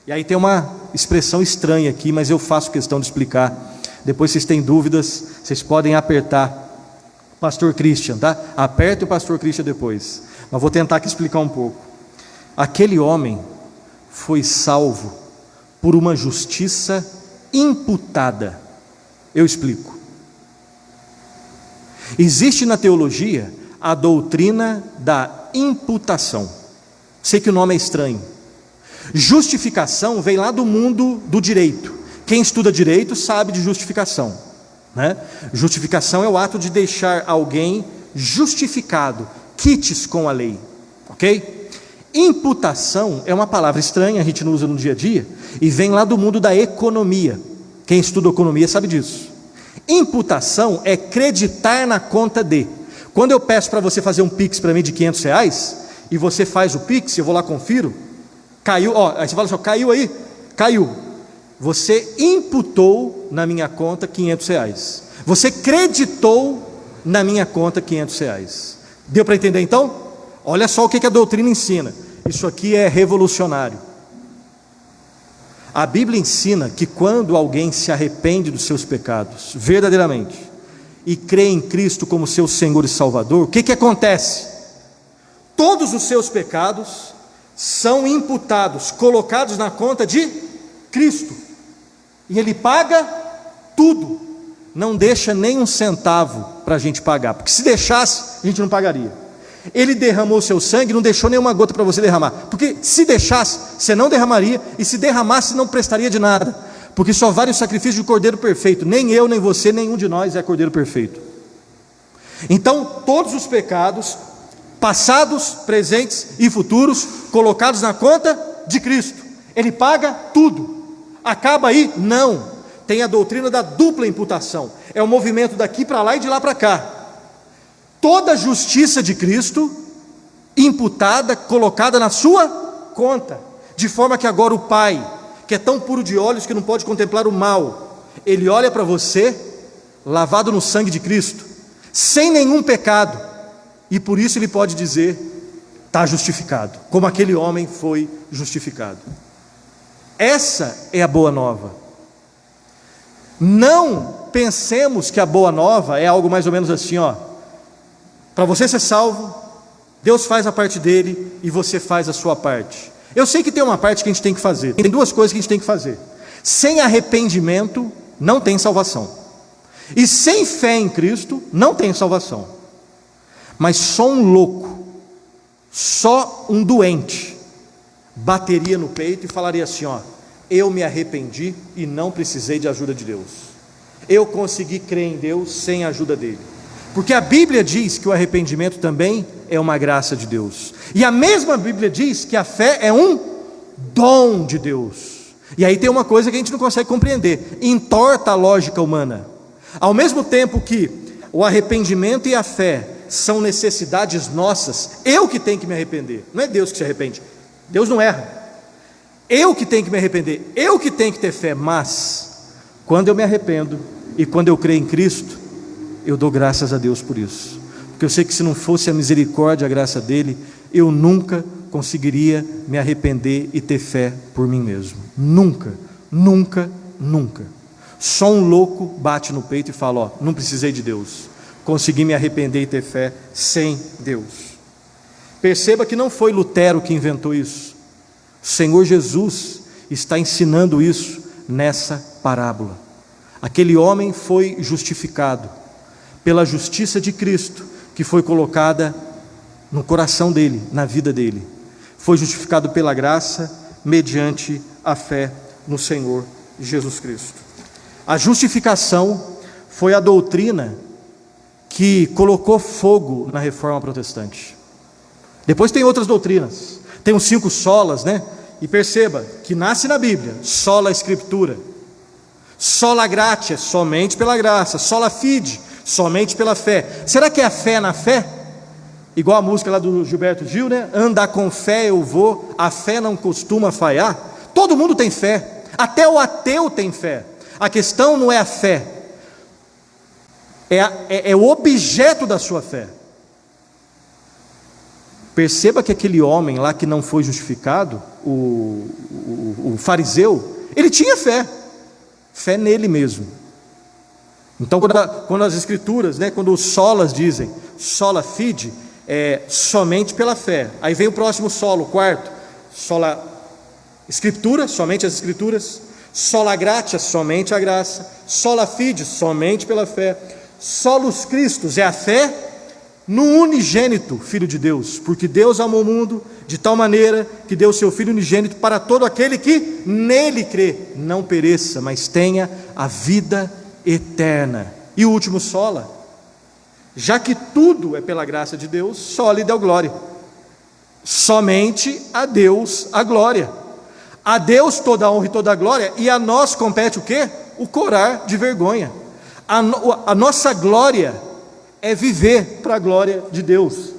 e aí tem uma expressão estranha aqui, mas eu faço questão de explicar. Depois, vocês têm dúvidas, vocês podem apertar Pastor Christian, tá? Aperte o Pastor Christian depois, mas vou tentar aqui explicar um pouco. Aquele homem foi salvo por uma justiça imputada. Eu explico. Existe na teologia a doutrina da imputação. Sei que o nome é estranho. Justificação vem lá do mundo do direito. Quem estuda direito sabe de justificação, né? Justificação é o ato de deixar alguém justificado, quites com a lei, ok? Imputação é uma palavra estranha, a gente não usa no dia a dia, e vem lá do mundo da economia. Quem estuda economia sabe disso. Imputação é creditar na conta de. Quando eu peço para você fazer um Pix para mim de R$500, e você faz o Pix, eu vou lá, confiro, caiu, ó, aí você fala assim, caiu aí? Caiu. Você imputou na minha conta R$500. Você creditou na minha conta R$500. Deu para entender então? Olha só o que a doutrina ensina. Isso aqui é revolucionário. A Bíblia ensina que quando alguém se arrepende dos seus pecados, verdadeiramente, e crê em Cristo como seu Senhor e Salvador, o que acontece? Todos os seus pecados são imputados, colocados na conta de Cristo, e Ele paga tudo, não deixa nem um centavo para a gente pagar, porque se deixasse, a gente não pagaria. Ele derramou o seu sangue, não deixou nenhuma gota para você derramar, porque se deixasse, você não derramaria, e se derramasse, não prestaria de nada, porque só vale o sacrifício de cordeiro perfeito. Nem eu, nem você, nenhum de nós é cordeiro perfeito. Então, todos os pecados, passados, presentes e futuros, colocados na conta de Cristo. Ele paga tudo. Acaba aí? Não. Tem a doutrina da dupla imputação. É o movimento daqui para lá e de lá para cá. Toda a justiça de Cristo imputada, colocada na sua conta, de forma que agora o Pai, que é tão puro de olhos que não pode contemplar o mal, Ele olha para você, lavado no sangue de Cristo, sem nenhum pecado, e por isso Ele pode dizer, está justificado, como aquele homem foi justificado. Essa é a boa nova. Não pensemos que a boa nova é algo mais ou menos assim, ó, para você ser salvo, Deus faz a parte dele e você faz a sua parte. Eu sei que tem uma parte que a gente tem que fazer, tem duas coisas que a gente tem que fazer. Sem arrependimento não tem salvação, e sem fé em Cristo não tem salvação. Mas só um louco, só um doente bateria no peito e falaria assim, ó, eu me arrependi e não precisei de ajuda de Deus, eu consegui crer em Deus sem a ajuda dele, porque a Bíblia diz que o arrependimento também é uma graça de Deus, e a mesma Bíblia diz que a fé é um dom de Deus. E aí tem uma coisa que a gente não consegue compreender, entorta a lógica humana. Ao mesmo tempo que o arrependimento e a fé são necessidades nossas, eu que tenho que me arrepender, não é Deus que se arrepende, Deus não erra, eu que tenho que me arrepender, eu que tenho que ter fé, mas quando eu me arrependo e quando eu creio em Cristo, eu dou graças a Deus por isso, porque eu sei que se não fosse a misericórdia, a graça dele, eu nunca conseguiria me arrepender e ter fé por mim mesmo, nunca, nunca, nunca. Só um louco bate no peito e fala, ó, não precisei de Deus, consegui me arrepender e ter fé sem Deus. Perceba que não foi Lutero que inventou isso, o Senhor Jesus está ensinando isso nessa parábola. Aquele homem foi justificado pela justiça de Cristo, que foi colocada no coração dele, na vida dele, foi justificado pela graça, mediante a fé no Senhor Jesus Cristo. A justificação foi a doutrina que colocou fogo na reforma protestante. Depois tem outras doutrinas, tem os 5 solas, né? E perceba que nasce na Bíblia, sola Escritura, sola gratia, somente pela graça, sola fide, somente pela fé. Será que é a fé na fé? Igual a música lá do Gilberto Gil, né? Andar com fé eu vou, a fé não costuma falhar. Todo mundo tem fé, até o ateu tem fé. A questão não é a fé, é o objeto da sua fé. Perceba que aquele homem lá que não foi justificado, o fariseu, ele tinha fé nele mesmo. Então, quando as escrituras, quando os solas dizem, sola fide, é somente pela fé. Aí vem o próximo solo, o quarto, sola escritura, somente as escrituras, sola gratia, somente a graça, sola fide, somente pela fé, solus Christus é a fé no unigênito Filho de Deus, porque Deus amou o mundo de tal maneira que deu o seu Filho unigênito para todo aquele que nele crê, não pereça, mas tenha a vida eterna. E o último sola, já que tudo é pela graça de Deus, só lhe deu glória, somente a Deus a glória, a Deus toda a honra e toda a glória, e a nós compete o quê? O corar de vergonha. A nossa glória é viver para a glória de Deus.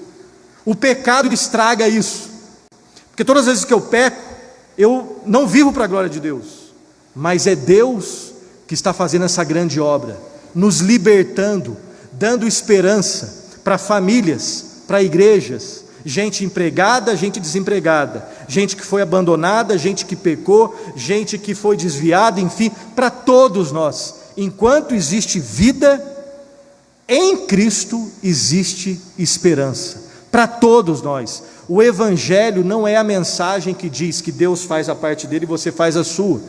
O pecado estraga isso, porque todas as vezes que eu peco, eu não vivo para a glória de Deus, mas é Deus que está fazendo essa grande obra, nos libertando, dando esperança para famílias, para igrejas, gente empregada, gente desempregada, gente que foi abandonada, gente que pecou, gente que foi desviada, enfim, para todos nós. Enquanto existe vida, em Cristo existe esperança, para todos nós. O Evangelho não é a mensagem que diz que Deus faz a parte dele e você faz a sua,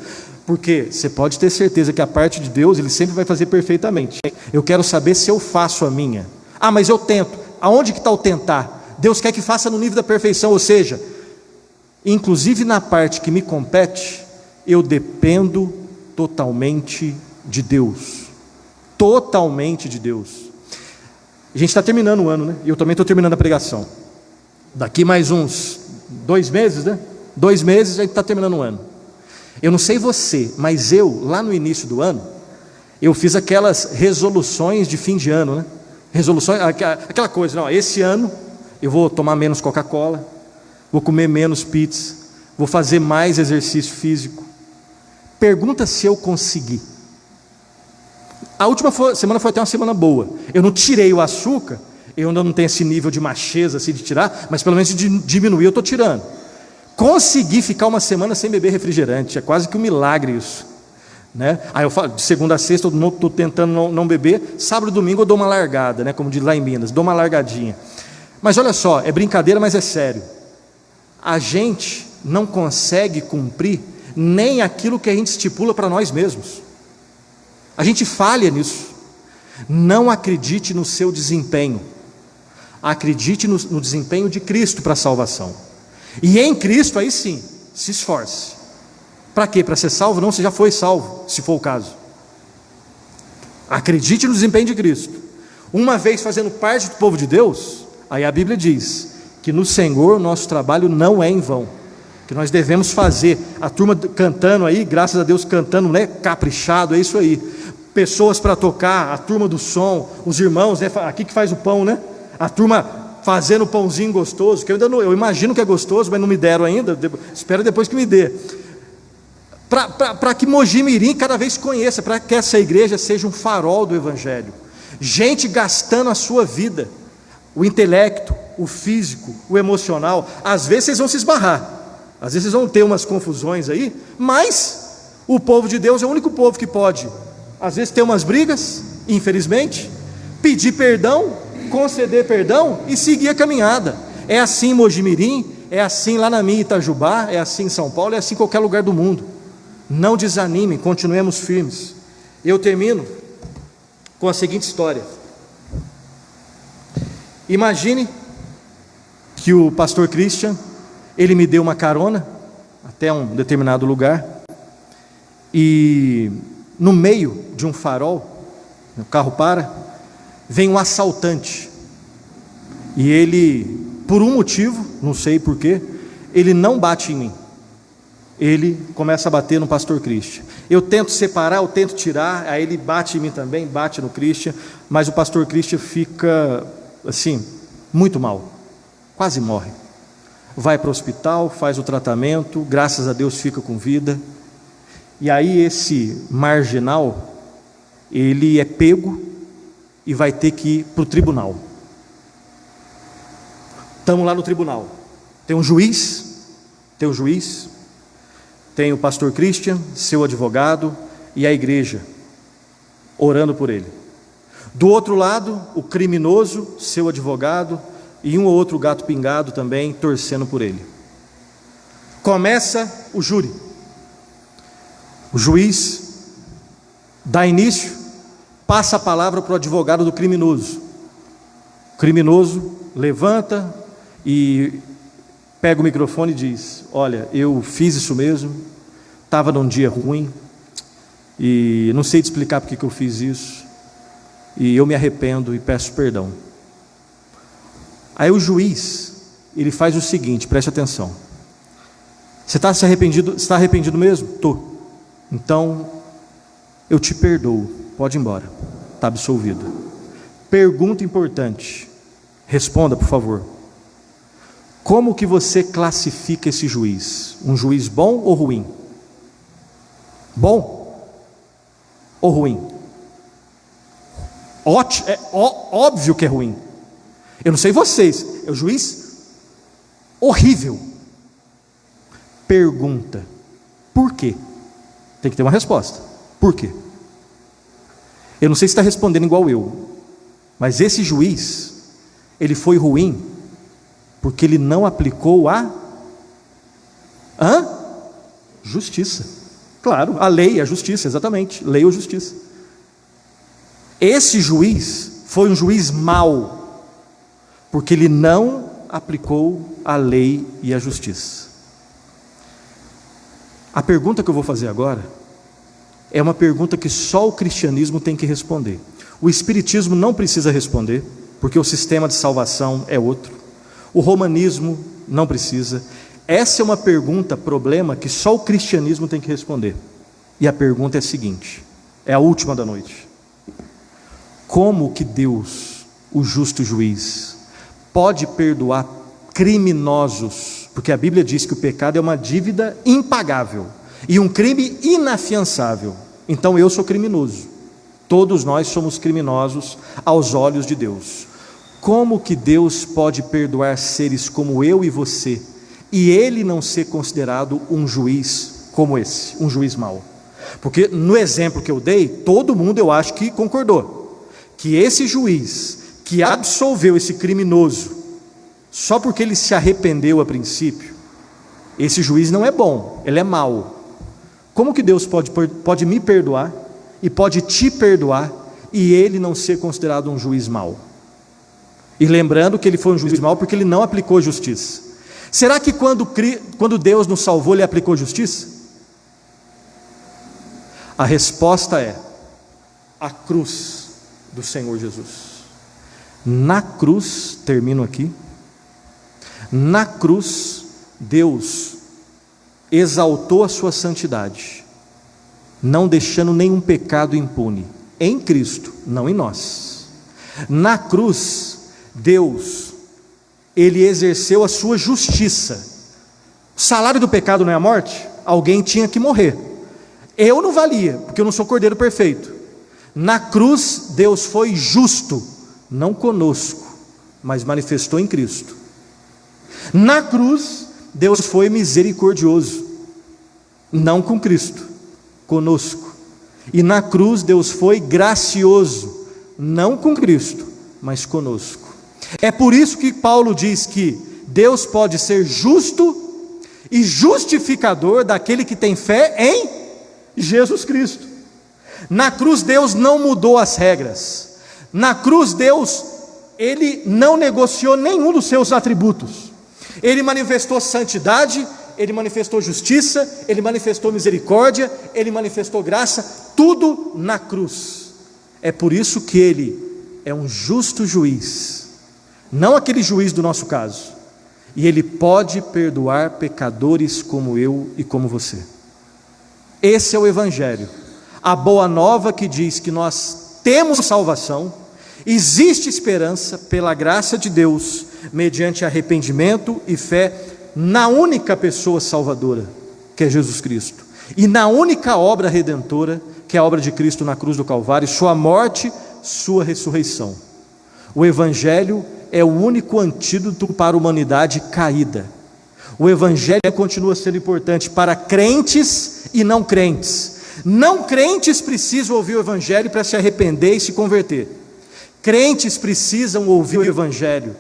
porque você pode ter certeza que a parte de Deus Ele sempre vai fazer perfeitamente. Eu quero saber se eu faço a minha. Mas eu tento. Aonde que está o tentar? Deus quer que faça no nível da perfeição, ou seja, inclusive na parte que me compete, eu dependo totalmente de Deus, totalmente de Deus. A gente está terminando o ano, e eu também estou terminando a pregação. Daqui mais uns 2 meses, 2 meses a gente está terminando o ano. Eu não sei você, mas eu, lá no início do ano, eu fiz aquelas resoluções de fim de ano, resoluções, aquela coisa, não, esse ano eu vou tomar menos Coca-Cola, vou comer menos pizza, vou fazer mais exercício físico. Pergunta se eu consegui. A última semana foi até uma semana boa. Eu não tirei o açúcar, eu ainda não tenho esse nível de macheza assim de tirar, mas pelo menos de diminuir eu estou tirando. Consegui ficar uma semana sem beber refrigerante, é quase que um milagre isso, Aí eu falo, de segunda a sexta eu estou tentando não beber, sábado e domingo eu dou uma largada, como diz lá em Minas, dou uma largadinha. Mas olha só, é brincadeira, mas é sério. A gente não consegue cumprir nem aquilo que a gente estipula para nós mesmos. A gente falha nisso. Não acredite no seu desempenho, acredite no desempenho de Cristo para a salvação. E em Cristo, aí sim, se esforce. Para quê? Para ser salvo? Não, você já foi salvo, se for o caso. Acredite no desempenho de Cristo. Uma vez fazendo parte do povo de Deus, aí a Bíblia diz que no Senhor nosso trabalho não é em vão, que nós devemos fazer. A turma cantando aí, graças a Deus cantando, caprichado, é isso aí. Pessoas para tocar, a turma do som, os irmãos, aqui que faz o pão, a turma fazendo o pãozinho gostoso, que eu imagino que é gostoso, mas não me deram ainda, espero depois que me dê. Para que Mogi Mirim cada vez conheça, para que essa igreja seja um farol do Evangelho. Gente gastando a sua vida, o intelecto, o físico, o emocional. Às vezes vocês vão se esbarrar, às vezes vocês vão ter umas confusões aí, mas o povo de Deus é o único povo que pode, às vezes, ter umas brigas, infelizmente, pedir perdão, conceder perdão e seguir a caminhada. É assim em Mogi Mirim, é assim lá na minha Itajubá, é assim em São Paulo, é assim em qualquer lugar do mundo. Não desanimem, continuemos firmes. Eu termino com a seguinte história. Imagine que o pastor Christian, ele me deu uma carona até um determinado lugar, e no meio de um farol, o carro para, vem um assaltante, e ele, por um motivo, não sei porquê, ele não bate em mim, ele começa a bater no pastor Christian. Eu tento separar, eu tento tirar, aí ele bate em mim também, bate no Christian, mas o pastor Christian fica assim, muito mal, quase morre. Vai para o hospital, faz o tratamento, graças a Deus fica com vida. E aí esse marginal, ele é pego e vai ter que ir para o tribunal. Estamos lá no tribunal. Tem um juiz, tem o pastor Christian, seu advogado, e a igreja, orando por ele. Do outro lado, o criminoso, seu advogado, e um ou outro gato pingado também, torcendo por ele. Começa o júri. O juiz dá início, passa a palavra para o advogado do criminoso. O criminoso levanta e pega o microfone e diz: olha, eu fiz isso mesmo, estava num dia ruim, e não sei te explicar porque que eu fiz isso, e eu me arrependo e peço perdão. Aí o juiz, ele faz o seguinte, preste atenção: você está arrependido? Está arrependido mesmo? Estou. Então eu te perdoo, pode ir embora, está absolvido. Pergunta importante, responda por favor: como que você classifica esse juiz? Um juiz bom ou ruim? Bom ou ruim? É óbvio que é ruim. Eu não sei vocês, é o juiz horrível. Pergunta: por quê? Tem que ter uma resposta. Por quê? Eu não sei se está respondendo igual eu, mas esse juiz, ele foi ruim porque ele não aplicou a justiça. Claro, a lei, a justiça, exatamente, lei ou justiça. Esse juiz foi um juiz mau, porque ele não aplicou a lei e a justiça. A pergunta que eu vou fazer agora é uma pergunta que só o cristianismo tem que responder. O espiritismo não precisa responder, porque o sistema de salvação é outro. O romanismo não precisa. Essa é uma pergunta, problema, que só o cristianismo tem que responder. E a pergunta é a seguinte, é a última da noite: como que Deus, o justo juiz, pode perdoar criminosos? Porque a Bíblia diz que o pecado é uma dívida impagável e um crime inafiançável. Então eu sou criminoso, todos nós somos criminosos aos olhos de Deus. Como que Deus pode perdoar seres como eu e você, e ele não ser considerado um juiz como esse, um juiz mau? Porque no exemplo que eu dei, todo mundo eu acho que concordou, que esse juiz que absolveu esse criminoso, só porque ele se arrependeu a princípio, esse juiz não é bom, ele é mau. Como que Deus pode me perdoar e pode te perdoar e ele não ser considerado um juiz mau? E lembrando que ele foi um juiz mau porque ele não aplicou justiça. Será que quando Deus nos salvou, ele aplicou justiça? A resposta é a cruz do Senhor Jesus. Na cruz, termino aqui, na cruz, Deus exaltou a sua santidade, não deixando nenhum pecado impune, em Cristo, não em nós. Na cruz, Deus, ele exerceu a sua justiça. O salário do pecado não é a morte? Alguém tinha que morrer. Eu não valia, porque eu não sou cordeiro perfeito. Na cruz, Deus foi justo, não conosco, mas manifestou em Cristo. Na cruz, Deus foi misericordioso, não com Cristo, conosco. E na cruz, Deus foi gracioso, não com Cristo, mas conosco. É por isso que Paulo diz que Deus pode ser justo e justificador daquele que tem fé em Jesus Cristo. Na cruz, Deus não mudou as regras. Na cruz, Deus, ele não negociou nenhum dos seus atributos. Ele manifestou santidade, ele manifestou justiça, ele manifestou misericórdia, ele manifestou graça, tudo na cruz. É por isso que ele é um justo juiz, não aquele juiz do nosso caso, e ele pode perdoar pecadores como eu e como você. Esse é o Evangelho, a boa nova que diz que nós temos salvação, existe esperança pela graça de Deus, mediante arrependimento e fé na única pessoa salvadora, que é Jesus Cristo, e na única obra redentora, que é a obra de Cristo na cruz do Calvário, sua morte, sua ressurreição. O Evangelho é o único antídoto para a humanidade caída. O Evangelho continua sendo importante para crentes e não crentes. Não crentes precisam ouvir o Evangelho para se arrepender e se converter. Crentes precisam ouvir o Evangelho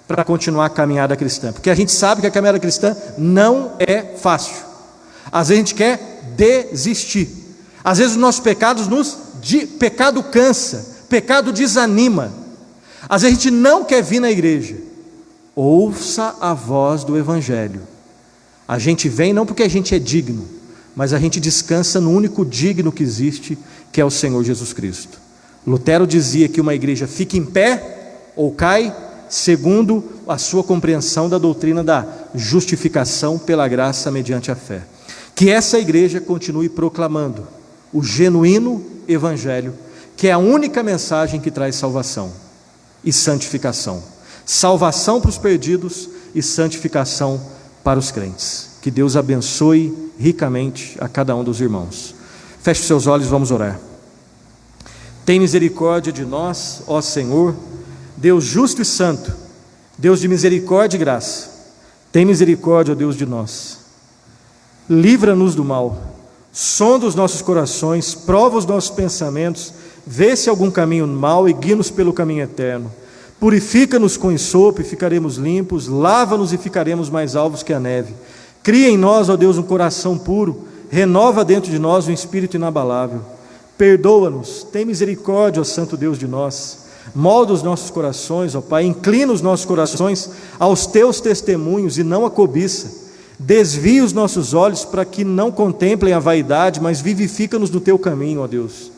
para continuar a caminhada cristã, porque a gente sabe que a caminhada cristã não é fácil. Às vezes a gente quer desistir. Às vezes os nossos pecados pecado cansa, pecado desanima. Às vezes a gente não quer vir na igreja. Ouça a voz do Evangelho. A gente vem não porque a gente é digno, mas a gente descansa no único digno que existe, que é o Senhor Jesus Cristo. Lutero dizia que uma igreja fica em pé ou cai segundo a sua compreensão da doutrina da justificação pela graça mediante a fé. Que essa igreja continue proclamando o genuíno Evangelho, que é a única mensagem que traz salvação e santificação. Salvação para os perdidos e santificação para os crentes. Que Deus abençoe ricamente a cada um dos irmãos. Feche seus olhos, vamos orar. Tem misericórdia de nós, ó Senhor, Deus justo e santo, Deus de misericórdia e graça. Tem misericórdia, ó Deus, de nós. Livra-nos do mal, sonda os nossos corações, prova os nossos pensamentos, vê se há algum caminho mau e guia-nos pelo caminho eterno. Purifica-nos com ensopo e ficaremos limpos, lava-nos e ficaremos mais alvos que a neve. Cria em nós, ó Deus, um coração puro, renova dentro de nós um espírito inabalável. Perdoa-nos, tem misericórdia, ó Santo Deus, de nós. Molda os nossos corações, ó Pai, inclina os nossos corações aos teus testemunhos e não à cobiça. Desvia os nossos olhos para que não contemplem a vaidade, mas vivifica-nos no teu caminho, ó Deus.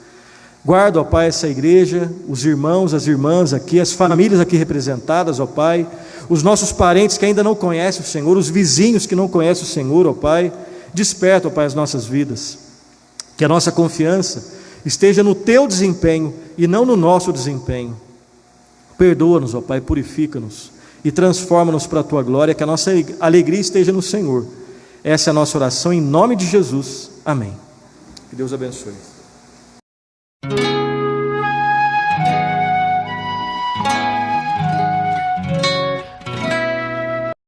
Guarda, ó Pai, essa igreja, os irmãos, as irmãs aqui, as famílias aqui representadas, ó Pai, os nossos parentes que ainda não conhecem o Senhor, os vizinhos que não conhecem o Senhor, ó Pai. Desperta, ó Pai, as nossas vidas. Que a nossa confiança esteja no teu desempenho e não no nosso desempenho. Perdoa-nos, ó Pai, purifica-nos e transforma-nos para a tua glória, que a nossa alegria esteja no Senhor. Essa é a nossa oração em nome de Jesus. Amém. Que Deus abençoe.